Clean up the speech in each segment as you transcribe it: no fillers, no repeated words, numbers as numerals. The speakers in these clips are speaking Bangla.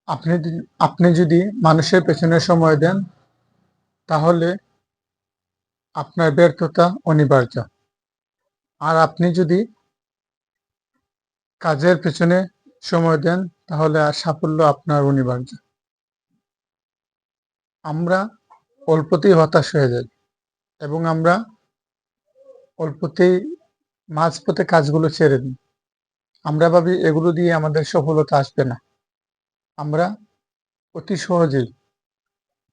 আপনি আপনি যদি মানুষের পেছনে সময় দেন তাহলে আপনার ব্যর্থতা অনিবার্য। আর আপনি যদি কাজের পেছনে সময় দেন তাহলে আর সাফল্য আপনার অনিবার্য। আমরা অল্পতেই হতাশ হয়ে যাই এবং আমরা অল্পতেই মাঝপথে কাজগুলো ছেড়ে দিই। আমরা ভাবি এগুলো দিয়ে আমাদের সফলতা আসবে না। আমরা অতি সহজেই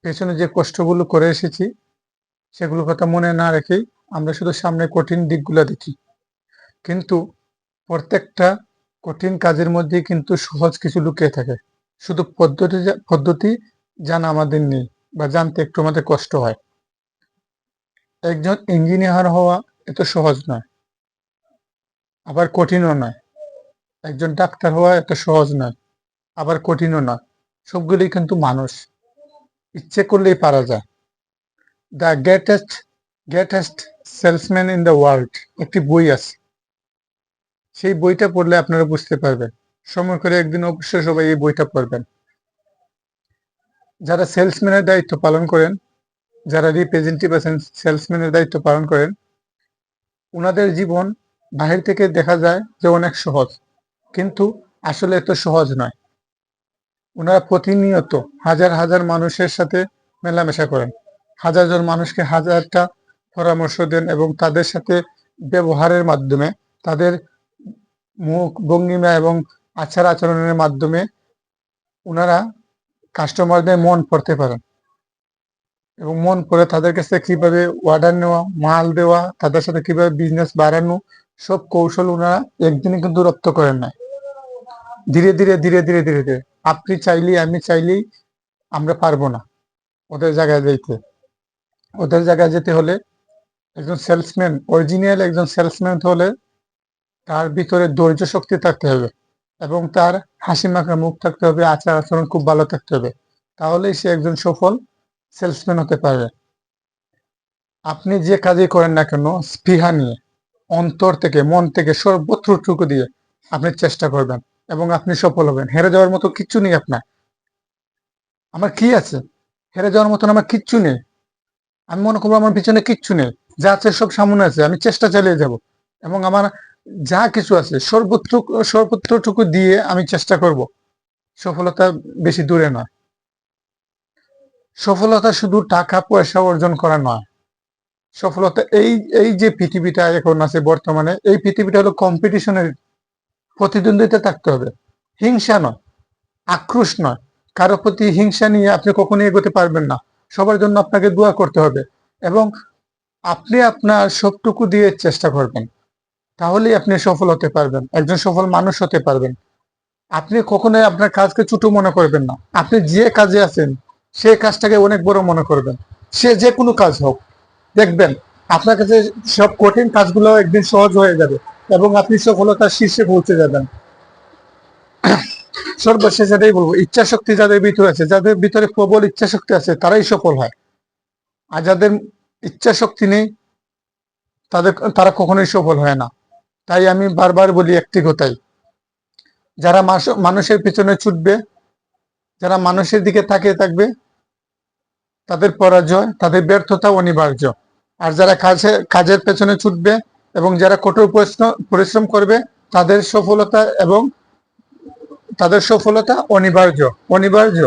পেছনে যে কষ্টগুলো করে এসেছি সেগুলোর কথা মনে না রেখেই আমরা শুধু সামনে কঠিন দিকগুলো দেখি। কিন্তু প্রত্যেকটা কঠিন কাজের মধ্যেই কিন্তু সহজ কিছু লুকিয়ে থাকে। শুধু পদ্ধতি জানা আমাদের নেই বা জানতে একটু আমাদের কষ্ট হয়। একজন ইঞ্জিনিয়ার হওয়া এত সহজ নয়, আবার কঠিনও নয়। একজন ডাক্তার হওয়া এত সহজ নয়, আবার কঠিনও নয়। সবগুলোই কিন্তু মানুষ, ইচ্ছে করলেই পারা যায়। The greatest salesman in the world একটি বই আছে, সেই বইটা পড়লে আপনারা বুঝতে পারবেন। সময় করে একদিন অবশ্যই সবাই এই বইটা পড়বেন। যারা সেলসম্যানের দায়িত্ব পালন করেন, যারা রিপ্রেজেন্টেটিভ আছেন, সেলসম্যানের দায়িত্ব পালন করেন, ওনাদের জীবন বাহির থেকে দেখা যায় যে অনেক সহজ, কিন্তু আসলে এত সহজ নয়। ওনারা প্রতিনিয়ত হাজার হাজার মানুষের সাথে মেলামেশা করেন, হাজার জন মানুষকে হাজারটা পরামর্শ দেন এবং তাদের সাথে ব্যবহারের মাধ্যমে, তাদের মুখ ভঙ্গিমা এবং আচার আচরণের মাধ্যমে ওনারা কাস্টমারদের মন পড়তে পারেন এবং মন পড়ে তাদের কাছে কিভাবে অর্ডার নেওয়া, মাল দেওয়া, তাদের সাথে কিভাবে বিজনেস বাড়ানো, সব কৌশল ওনারা একদিনে কিন্তু রপ্ত করেন না। ধীরে ধীরে ধীরে ধীরে ধীরে ধীরে আপনি চাইলেই আমি চাইলেই আমরা পারবো না ওদের জায়গায় যেতে। ওদের জায়গায় যেতে হলে একজন সেলসম্যান, অরিজিনাল একজন সেলসম্যান হলে তার ভিতরে ধৈর্য শক্তি থাকতে হবে এবং তার হাসি মাখা মুখ থাকতে হবে, আচার আচরণ খুব ভালো থাকতে হবে। তাহলেই সে একজন সফল সেলসম্যান হতে পারবে। আপনি যে কাজই করেন না কেন স্পৃহা নিয়ে, অন্তর থেকে, মন থেকে, সর্বত্রটুকু দিয়ে আপনি চেষ্টা করবেন এবং আপনি সফল হবেন। হেরে যাওয়ার মতো কিচ্ছু নেই আপনার। আমার কি আছে? হেরে যাওয়ার মতন আমার কিচ্ছু নেই। আমি মনে করবো আমার পিছনে কিচ্ছু নেই, যা আছে সব সামনে আছে। আমি চেষ্টা চালিয়ে যাব এবং আমার যা কিছু আছে সর্বত্রটুকু দিয়ে আমি চেষ্টা করব। সফলতা বেশি দূরে নয়। সফলতা শুধু টাকা পয়সা অর্জন করা নয়। সফলতা এই এই যে পৃথিবীটা এখন আছে বর্তমানে, এই পৃথিবীটা হলো কম্পিটিশনের, প্রতিদ্বন্দ্বিতা থাকতে হবে। হিংসা নয়, আক্রোশ নয়। কারো প্রতি হিংসা নিয়ে আপনি কখনোই এগোতে পারবেন না। সবার জন্য আপনাকে দোয়া করতে হবে এবং আপনি আপনার সবটুকু দিয়ে চেষ্টা করবেন, তাহলেই আপনি সফল হতে পারবেন, একজন সফল মানুষ হতে পারবেন। আপনি কখনোই আপনার কাজকে ছোট মনে করবেন না। আপনি যে কাজে আছেন সেই কাজটাকে অনেক বড় মনে করবেন। সে যে কোনো কাজ হোক, দেখবেন আপনার কাছে সব কঠিন কাজগুলো একদিন সহজ হয়ে যাবে এবং আপনি সফলতার শীর্ষে পৌঁছে যাবেন। সর্বশেষ এটাই বলবো, ইচ্ছা শক্তি যাদের ভিতরে আছে, যাদের ভিতরে প্রবল ইচ্ছা শক্তি আছে, তারাই সফল হয়। আর যাদের ইচ্ছা শক্তি নেই তারা কখনোই সফল হয় না। তাই আমি বারবার বলি একটি কথাই, যারা মানুষের পিছনে ছুটবে, যারা মানুষের দিকে তাকিয়ে থাকবে, তাদের পরাজয়, তাদের ব্যর্থতা অনিবার্য। আর যারা কাজের পেছনে ছুটবে এবং যারা কঠোর পরিশ্রম করবে, তাদের সফলতা অনিবার্য। অনিবার্য।